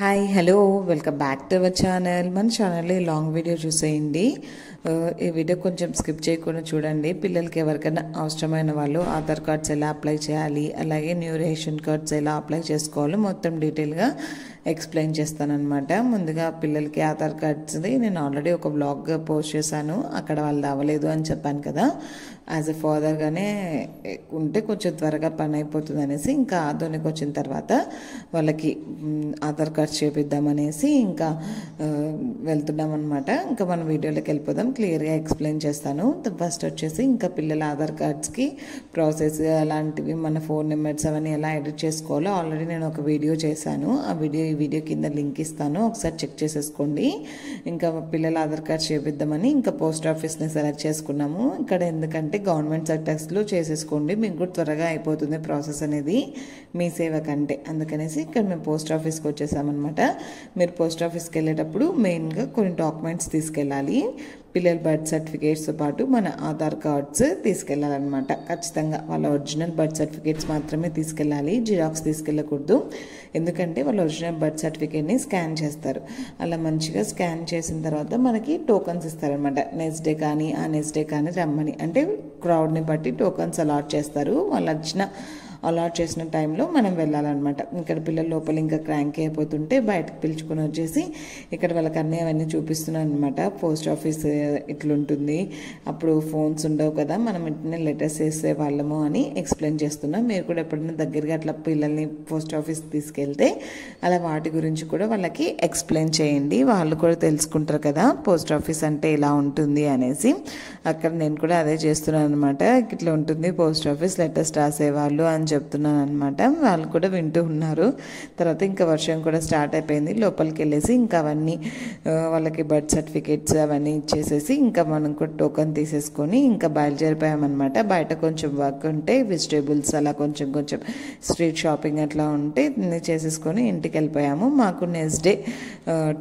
Hi hello welcome back to our channel. మన ఛానల్లో ఈ లాంగ్ వీడియో చూసేయండి. ఈ వీడియో కొంచెం స్కిప్ చేయకుండా చూడండి. పిల్లలకి ఎవరికైనా అవసరమైన వాళ్ళు ఆధార్ కార్డ్స్ ఎలా అప్లై చేయాలి, అలాగే న్యూ రేషన్ కార్డ్స్ ఎలా అప్లై చేసుకోవాలో మొత్తం డీటెయిల్గా ఎక్స్ప్లెయిన్ చేస్తానన్నమాట. ముందుగా పిల్లలకి ఆధార్ కార్డ్స్ది నేను ఆల్రెడీ ఒక బ్లాగ్ పోస్ట్ చేశాను. అక్కడ వాళ్ళది అవ్వలేదు అని చెప్పాను కదా. యాజ్ ఎ ఫాదర్గానే ఉంటే కొంచెం త్వరగా పని అయిపోతుంది అనేసి ఇంకా ఆధునిక వచ్చిన తర్వాత వాళ్ళకి ఆధార్ కార్డ్స్ చేపిద్దామనేసి ఇంకా వెళ్తున్నాం అనమాట. ఇంకా మన వీడియోలోకి వెళ్ళిపోదాం, క్లియర్గా ఎక్స్ప్లెయిన్ చేస్తాను. ఫస్ట్ వచ్చేసి ఇంకా పిల్లల ఆధార్ కార్డ్స్కి ప్రాసెస్ అలాంటివి, మన ఫోన్ నెంబర్స్ అవన్నీ ఎలా ఎడిట్ చేసుకోవాలో ఆల్రెడీ నేను ఒక వీడియో చేశాను. ఆ వీడియో కింద లింక్ ఇస్తాను, ఒకసారి చెక్ చేసేసుకోండి. ఇంకా పిల్లల ఆధార్ కార్డ్ చేపిద్దామని ఇంకా పోస్ట్ ఆఫీస్ని సెలెక్ట్ చేసుకున్నాము. ఇక్కడ ఎందుకంటే గవర్నమెంట్ సెక్టర్స్లో చేసేసుకోండి, మీకు కూడా త్వరగా అయిపోతుంది ప్రాసెస్ అనేది మీ సేవ కంటే. అందుకనేసి ఇక్కడ మేము పోస్ట్ ఆఫీస్కి వచ్చేసామన్నమాట. మీరు పోస్ట్ ఆఫీస్కి వెళ్ళేటప్పుడు మెయిన్గా కొన్ని డాక్యుమెంట్స్ తీసుకెళ్ళాలి. పిల్లల బర్త్ సర్టిఫికేట్స్తో పాటు మన ఆధార్ కార్డ్స్ తీసుకెళ్ళాలన్నమాట. ఖచ్చితంగా వాళ్ళ ఒరిజినల్ బర్త్ సర్టిఫికేట్స్ మాత్రమే తీసుకెళ్ళాలి, జిరాక్స్ తీసుకెళ్ళకూడదు. ఎందుకంటే వాళ్ళ ఒరిజినల్ బర్త్ సర్టిఫికేట్ని స్కాన్ చేస్తారు. అలా మంచిగా స్కాన్ చేసిన తర్వాత మనకి టోకన్స్ ఇస్తారనమాట. నెక్స్ట్ డే కానీ ఆ నెక్స్ట్ డే కానీ రమ్మని, అంటే క్రౌడ్ని బట్టి టోకన్స్ అలాట్ చేస్తారు. వాళ్ళు అలాట్ చేసిన టైంలో మనం వెళ్ళాలన్నమాట. ఇక్కడ పిల్లల లోపల ఇంకా క్రాంక్ అయిపోతుంటే బయటకు పిలుచుకొని వచ్చేసి ఇక్కడ వాళ్ళకి అన్నీ అవన్నీ చూపిస్తున్నాను అనమాట. పోస్ట్ ఆఫీస్ ఇట్లుంటుంది, అప్పుడు ఫోన్స్ ఉండవు కదా, మనం ఇంటనే లెటర్స్ వేసే వాళ్ళము అని ఎక్స్ప్లెయిన్ చేస్తున్నాం. మీరు కూడా ఎప్పుడైనా దగ్గరగా అట్లా పిల్లల్ని పోస్ట్ ఆఫీస్కి తీసుకెళ్తే అలా వాటి గురించి కూడా వాళ్ళకి ఎక్స్ప్లెయిన్ చేయండి, వాళ్ళు కూడా తెలుసుకుంటారు కదా పోస్ట్ ఆఫీస్ అంటే ఇలా ఉంటుంది అనేసి. అక్కడ నేను కూడా అదే చేస్తున్నాను అనమాట. ఇట్లా ఉంటుంది పోస్ట్ ఆఫీస్, లెటర్స్ రాసేవాళ్ళు అని చెప్తున్నాను అనమాట. వాళ్ళు కూడా వింటూ ఉన్నారు. తర్వాత ఇంకా వర్షం కూడా స్టార్ట్ అయిపోయింది. లోపలికి వెళ్ళేసి ఇంకా అవన్నీ వాళ్ళకి బర్త్ సర్టిఫికేట్స్ అవన్నీ ఇచ్చేసేసి ఇంకా మనం కూడా టోకన్ తీసేసుకొని ఇంకా బయలుదేరిపోయామన్నమాట. బయట కొంచెం వర్క్ ఉంటే వెజిటేబుల్స్ అలా కొంచెం స్ట్రీట్ షాపింగ్ అట్లా ఉంటే చేసేసుకొని ఇంటికి వెళ్ళిపోయాము. మాకు నెక్స్ట్ డే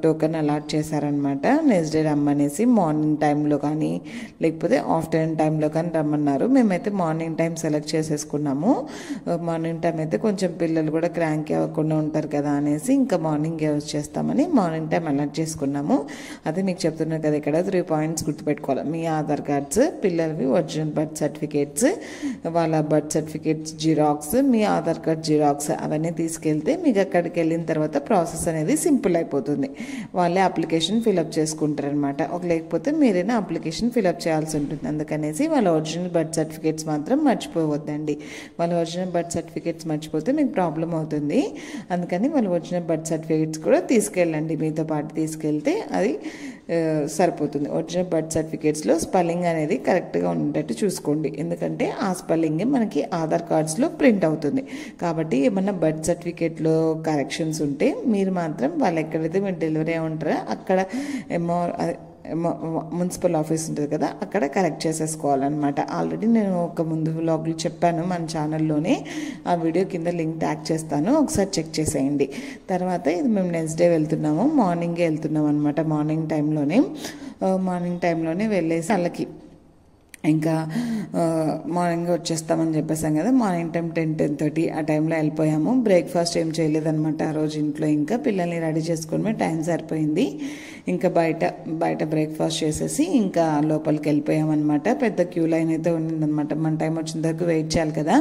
టోకన్ అలాట్ చేశారనమాట. నెక్స్ట్ డే రమ్మనేసి మార్నింగ్ టైంలో కానీ లేకపోతే ఆఫ్టర్నూన్ టైంలో కానీ రమ్మన్నారు. మేమైతే మార్నింగ్ టైం సెలెక్ట్ చేసేసుకున్నాము. మార్నింగ్ టైం అయితే కొంచెం పిల్లలు కూడా క్రాంక్ అవ్వకుండా ఉంటారు కదా అనేసి ఇంకా మార్నింగే వచ్చేస్తామని మార్నింగ్ టైం అలాట్ చేసుకున్నాము. అదే మీకు చెప్తున్నాను కదా, ఇక్కడ 3 పాయింట్స్ గుర్తుపెట్టుకోవాలి. మీ ఆధార్ కార్డ్స్, పిల్లలవి ఒరిజినల్ బర్త్ సర్టిఫికేట్స్, వాళ్ళ బర్త్ సర్టిఫికేట్స్ జిరాక్స్, మీ ఆధార్ కార్డ్ జిరాక్స్ అవన్నీ తీసుకెళ్తే మీకు అక్కడికి వెళ్ళిన తర్వాత ప్రాసెస్ అనేది సింపుల్ అయిపోతుంది. వాళ్ళే అప్లికేషన్ ఫిలప్ చేసుకుంటారనమాట. లేకపోతే మీరైనా అప్లికేషన్ ఫిలప్ చేయాల్సి ఉంటుంది. అందుకనేసి వాళ్ళ ఒరిజినల్ బర్త్ సర్టిఫికేట్స్ మాత్రం మర్చిపోవద్దండి. వాళ్ళ ఒరిజినల్ బర్త్ సర్టిఫికేట్స్ మర్చిపోతే మీకు ప్రాబ్లం అవుతుంది. అందుకని వాళ్ళ ఒరిజినల్ బర్త్ సర్టిఫికేట్స్ కూడా తీసుకెళ్ళండి, మీతో పాటు తీసుకెళ్తే అది సరిపోతుంది. ఒరిజినల్ బర్త్ సర్టిఫికేట్స్లో స్పెల్లింగ్ అనేది కరెక్ట్గా ఉండేటట్టు చూసుకోండి, ఎందుకంటే ఆ స్పెల్లింగే మనకి ఆధార్ కార్డ్స్లో ప్రింట్ అవుతుంది. కాబట్టి ఏమన్నా బర్త్ సర్టిఫికేట్లో కరెక్షన్స్ ఉంటే మీరు మాత్రం వాళ్ళు ఎక్కడైతే మీరు డెలివరీ అయి ఉంటారో అక్కడ మున్సిపల్ ఆఫీస్ ఉంటుంది కదా, అక్కడ కరెక్ట్ చేసేసుకోవాలన్నమాట. ఆల్రెడీ నేను ఒక ముందు వ్లాగ్లో చెప్పాను మన ఛానల్లోనే, ఆ వీడియో కింద లింక్ ట్యాగ్ చేస్తాను, ఒకసారి చెక్ చేసేయండి. తర్వాత ఇది మేము నెక్స్ట్ డే వెళ్తున్నాము, మార్నింగే వెళ్తున్నాం అనమాట. మార్నింగ్ టైంలోనే వెళ్ళేసి వాళ్ళకి ఇంకా మార్నింగ్ వచ్చేస్తామని చెప్పేసాం కదా. మార్నింగ్ టైం 10-10:30 ఆ టైంలో వెళ్ళిపోయాము. బ్రేక్ఫాస్ట్ ఏం చేయలేదన్నమాట ఆ రోజు ఇంట్లో. ఇంకా పిల్లల్ని రెడీ చేసుకొని టైం సరిపోయింది. ఇంకా బయట బ్రేక్ఫాస్ట్ చేసేసి ఇంకా లోపలికి వెళ్ళిపోయామన్నమాట. పెద్ద క్యూ లైన్ అయితే ఉండిందనమాట. మన టైం వచ్చిన వరకు వెయిట్ చేయాలి కదా.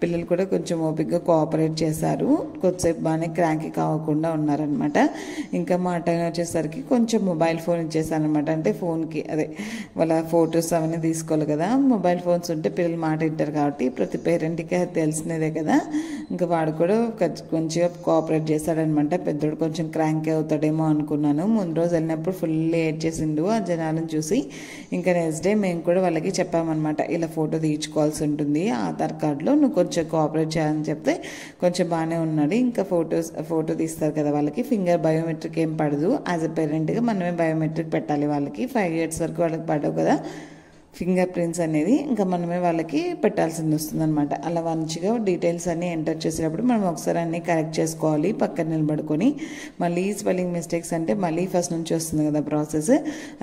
పిల్లలు కూడా కొంచెం ఓపికగా కోఆపరేట్ చేశారు, కొద్దిసేపు బాగానే క్రాంకీ కావకుండా ఉన్నారనమాట. ఇంకా మా టైం వచ్చేసరికి కొంచెం మొబైల్ ఫోన్ ఇచ్చేసానమాట. అంటే ఫోన్కి అదే వాళ్ళ ఫొటోస్ అవన్నీ తీసుకోవాలి కదా. మొబైల్ ఫోన్స్ ఉంటే పిల్లలు మాట వింటారు కాబట్టి ప్రతి పేరెంట్కి తెలిసినదే కదా. ఇంకా వాడు కూడా కొంచెం కోఆపరేట్ చేశాడనమాట. పెద్దోడు కొంచెం క్రాంక్ అవుతాడేమో అనుకున్నాను. ముందు రోజు వెళ్ళినప్పుడు ఫుల్ ఏడ్ చేసిండు ఆ జనాలను చూసి. ఇంకా నెక్స్ట్ డే మేము కూడా వాళ్ళకి చెప్పామన్నమాట, ఇలా ఫోటో తీయించుకోవాల్సి ఉంటుంది ఆధార్ కార్డులో, నువ్వు కొంచెం కోఆపరేట్ చేయాలని చెప్తే కొంచెం బాగానే ఉన్నాడు. ఇంకా ఫోటో తీస్తారు కదా, వాళ్ళకి ఫింగర్ బయోమెట్రిక్ ఏం పడదు. యాజ్ ఎ పేరెంట్గా మనమే బయోమెట్రిక్ పెట్టాలి వాళ్ళకి. 5 years వరకు వాళ్ళకి పడవు కదా. ఫింగర్ ప్రింట్స్ అనేది ఇంకా మనమే వాళ్ళకి పెట్టాల్సింది వస్తుందన్నమాట. అలా మంచిగా డీటెయిల్స్ అన్నీ ఎంటర్ చేసేటప్పుడు మనం ఒకసారి అన్నీ కరెక్ట్ చేసుకోవాలి పక్కన నిలబడుకొని. మళ్ళీ స్పెల్లింగ్ మిస్టేక్స్ అంటే మళ్ళీ ఫస్ట్ నుంచి వస్తుంది కదా ప్రాసెస్,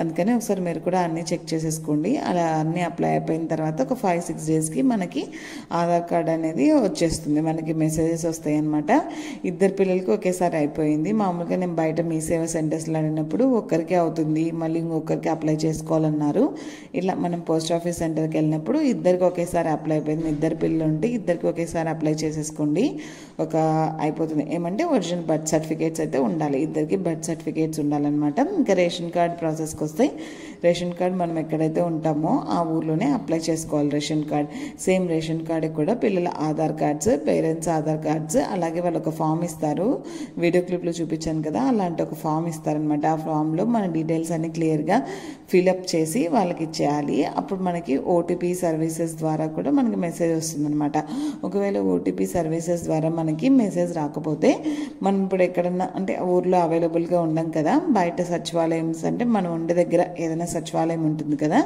అందుకని ఒకసారి మీరు కూడా అన్నీ చెక్ చేసేసుకోండి. అలా అన్నీ అప్లై అయిపోయిన తర్వాత ఒక 5-6 డేస్కి మనకి ఆధార్ కార్డ్ అనేది వచ్చేస్తుంది, మనకి మెసేజెస్ వస్తాయి అన్నమాట. ఇద్దరు పిల్లలకి ఒకేసారి అయిపోయింది. మామూలుగా నేను బయట మీ సేవా సెంటర్స్లో అడిగినప్పుడు ఒక్కరికే అవుతుంది, మళ్ళీ ఇంకొకరికి అప్లై చేసుకోవాలన్నారు. ఇలా మనం పోస్ట్ ఆఫీస్ సెంటర్కి వెళ్ళినప్పుడు ఇద్దరికి ఒకేసారి అప్లై అయిపోయింది. ఇద్దరు పిల్లలు ఉంటే ఇద్దరికి ఒకేసారి అప్లై చేసేసుకోండి, ఒక అయిపోతుంది. ఏమంటే ఒరిజినల్ బర్త్ సర్టిఫికేట్స్ అయితే ఉండాలి, ఇద్దరికి బర్త్ సర్టిఫికేట్స్ ఉండాలన్నమాట. ఇంకా రేషన్ కార్డ్ ప్రాసెస్కి వస్తే రేషన్ కార్డ్ మనం ఎక్కడైతే ఉంటామో ఆ ఊర్లోనే అప్లై చేసుకోవాలి రేషన్ కార్డ్. సేమ్ రేషన్ కార్డ్కి కూడా పిల్లల Aadhaar cards, parents Aadhaar cards, అలాగే వాళ్ళు ఒక ఫామ్ ఇస్తారు, వీడియో క్లిప్లో చూపించాను కదా, అలాంటి ఒక ఫామ్ ఇస్తారనమాట. ఆ ఫామ్లో మన డీటెయిల్స్ అన్ని క్లియర్గా ఫిలప్ చేసి వాళ్ళకి ఇచ్చేయాలి. అప్పుడు మనకి ఓటీపీ సర్వీసెస్ ద్వారా కూడా మనకి మెసేజ్ వస్తుందన్నమాట. ఒకవేళ ఓటీపీ సర్వీసెస్ ద్వారా మనకి మెసేజ్ రాకపోతే మనం ఇప్పుడు ఎక్కడన్నా అంటే ఊర్లో అవైలబుల్గా ఉండం కదా, బయట సచివాలయం అంటే మనం ఉండే దగ్గర ఏదైనా సచివాలయం ఉంటుంది కదా,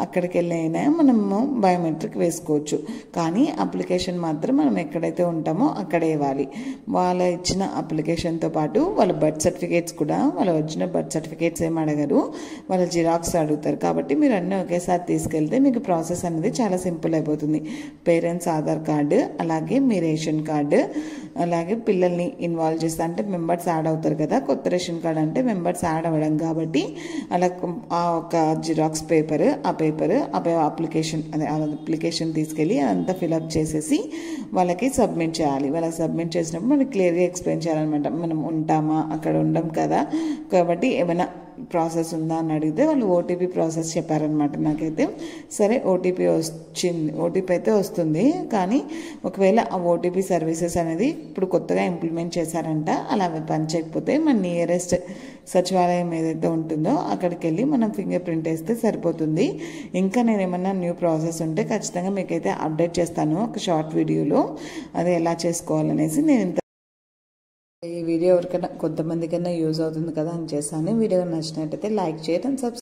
అక్కడికి వెళ్ళైనా మనము బయోమెట్రిక్ వేసుకోవచ్చు. కానీ అప్లికేషన్ మాత్రం మనం ఎక్కడైతే ఉంటామో అక్కడే ఇవ్వాలి. వాళ్ళ ఇచ్చిన అప్లికేషన్తో పాటు వాళ్ళ బర్త్ సర్టిఫికేట్స్ కూడా, వాళ్ళ ఒరిజినల్ బర్త్ సర్టిఫికేట్స్ ఏం అడగరు, వాళ్ళ జిరాక్స్ అడుగుతారు. కాబట్టి మీరు అన్నీ ఒకేసారి తీసుకెళ్తే మీకు ప్రాసెస్ అనేది చాలా సింపుల్ అయిపోతుంది. పేరెంట్స్ ఆధార్ కార్డు, అలాగే మీ రేషన్ కార్డు, అలాగే పిల్లల్ని ఇన్వాల్వ్ చేస్తే అంటే మెంబర్స్ యాడ్ అవుతారు కదా, కొత్త రేషన్ కార్డు అంటే మెంబర్స్ యాడ్ అవ్వడం కాబట్టి అలా ఆ ఒక జిరాక్స్ పేపర్, ఆ అప్లికేషన్ అప్లికేషన్ తీసుకెళ్ళి అదంతా ఫిలప్ చేసేసి వాళ్ళకి సబ్మిట్ చేయాలి. వాళ్ళకి సబ్మిట్ చేసినప్పుడు మనకి క్లియర్గా ఎక్స్ప్లెయిన్ చేయాలన్నమాట. మనం ఉంటామా, అక్కడ ఉండం కదా, కాబట్టి ఏమైనా ప్రాసెస్ ఉందా అని అడిగితే వాళ్ళు ఓటీపీ ప్రాసెస్ చెప్పారనమాట నాకైతే. సరే ఓటీపీ వచ్చింది, ఓటీపీ అయితే వస్తుంది, కానీ ఒకవేళ ఆ ఓటీపీ సర్వీసెస్ అనేది ఇప్పుడు కొత్తగా ఇంప్లిమెంట్ చేశారంట, అలా పని చేయకపోతే మన నియరెస్ట్ సచివాలయం ఏదైతే ఉంటుందో అక్కడికి వెళ్ళి మనం ఫింగర్ ప్రింట్ వేస్తే సరిపోతుంది. ఇంకా నేను ఏమన్నా న్యూ ప్రాసెస్ ఉంటే ఖచ్చితంగా మీకైతే అప్డేట్ చేస్తాను ఒక షార్ట్ వీడియోలో, అది ఎలా చేసుకోవాలనేసి. నేను ఈ వీడియో ఎవరికైనా కొంతమందికైనా యూజ్ అవుతుంది కదా అని చేశాను. వీడియో నచ్చినట్టయితే లైక్ చేయడం, సబ్స్క్రైబ్